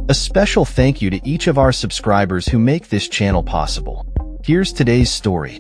A special thank you to each of our subscribers who make this channel possible. Here's today's story.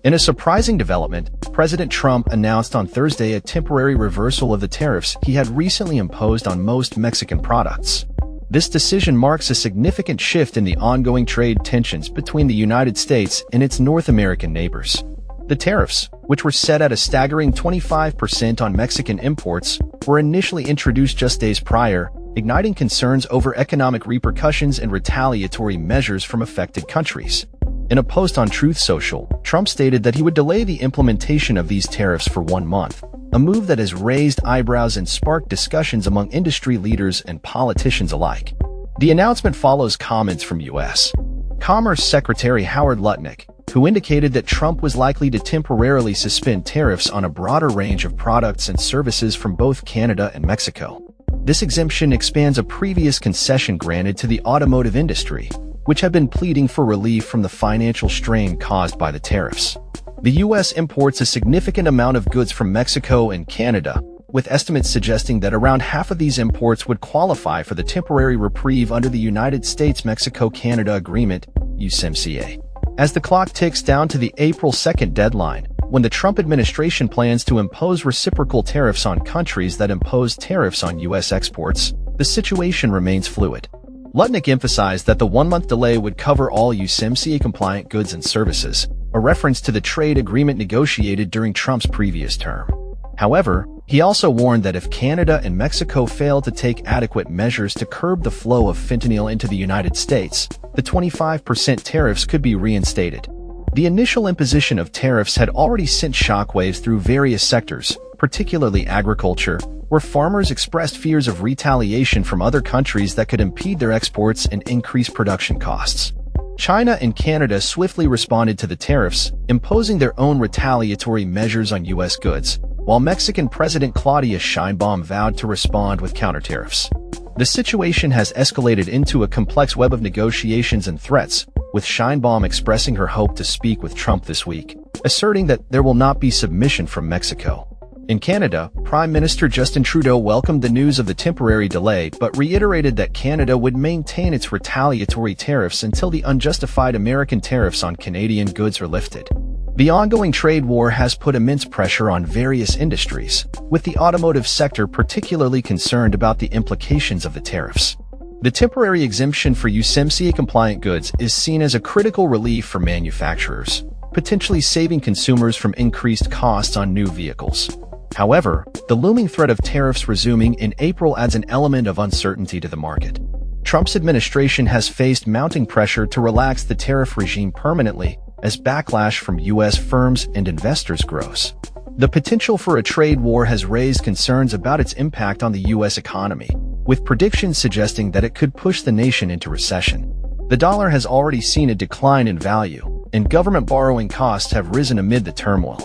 In a surprising development, President Trump announced on Thursday a temporary reversal of the tariffs he had recently imposed on most Mexican products. This decision marks a significant shift in the ongoing trade tensions between the United States and its North American neighbors. The tariffs, which were set at a staggering 25% on Mexican imports, were initially introduced just days prior, igniting concerns over economic repercussions and retaliatory measures from affected countries. In a post on Truth Social, Trump stated that he would delay the implementation of these tariffs for 1 month, a move that has raised eyebrows and sparked discussions among industry leaders and politicians alike. The announcement follows comments from U.S. Commerce Secretary Howard Lutnick, who indicated that Trump was likely to temporarily suspend tariffs on a broader range of products and services from both Canada and Mexico. This exemption expands a previous concession granted to the automotive industry, which had been pleading for relief from the financial strain caused by the tariffs. The U.S. imports a significant amount of goods from Mexico and Canada, with estimates suggesting that around half of these imports would qualify for the temporary reprieve under the United States-Mexico-Canada Agreement, USMCA. As the clock ticks down to the April 2nd deadline, when the Trump administration plans to impose reciprocal tariffs on countries that impose tariffs on U.S. exports, the situation remains fluid. Lutnick emphasized that the 1-month delay would cover all USMCA-compliant goods and services, a reference to the trade agreement negotiated during Trump's previous term. However, he also warned that if Canada and Mexico fail to take adequate measures to curb the flow of fentanyl into the United States, the 25% tariffs could be reinstated. The initial imposition of tariffs had already sent shockwaves through various sectors, particularly agriculture, where farmers expressed fears of retaliation from other countries that could impede their exports and increase production costs. China and Canada swiftly responded to the tariffs, imposing their own retaliatory measures on U.S. goods, while Mexican President Claudia Sheinbaum vowed to respond with counter-tariffs. The situation has escalated into a complex web of negotiations and threats, with Sheinbaum expressing her hope to speak with Trump this week, asserting that there will not be submission from Mexico. In Canada, Prime Minister Justin Trudeau welcomed the news of the temporary delay but reiterated that Canada would maintain its retaliatory tariffs until the unjustified American tariffs on Canadian goods are lifted. The ongoing trade war has put immense pressure on various industries, with the automotive sector particularly concerned about the implications of the tariffs. The temporary exemption for USMCA-compliant goods is seen as a critical relief for manufacturers, potentially saving consumers from increased costs on new vehicles. However, the looming threat of tariffs resuming in April adds an element of uncertainty to the market. Trump's administration has faced mounting pressure to relax the tariff regime permanently as backlash from U.S. firms and investors grows. The potential for a trade war has raised concerns about its impact on the U.S. economy, with predictions suggesting that it could push the nation into recession. The dollar has already seen a decline in value, and government borrowing costs have risen amid the turmoil.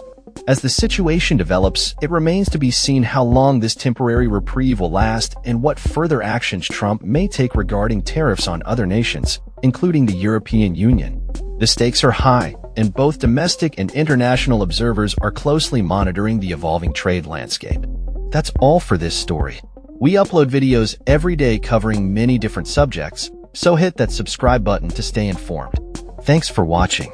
As the situation develops, it remains to be seen how long this temporary reprieve will last and what further actions Trump may take regarding tariffs on other nations, including the European Union. The stakes are high, and both domestic and international observers are closely monitoring the evolving trade landscape. That's all for this story. We upload videos every day covering many different subjects, so hit that subscribe button to stay informed. Thanks for watching.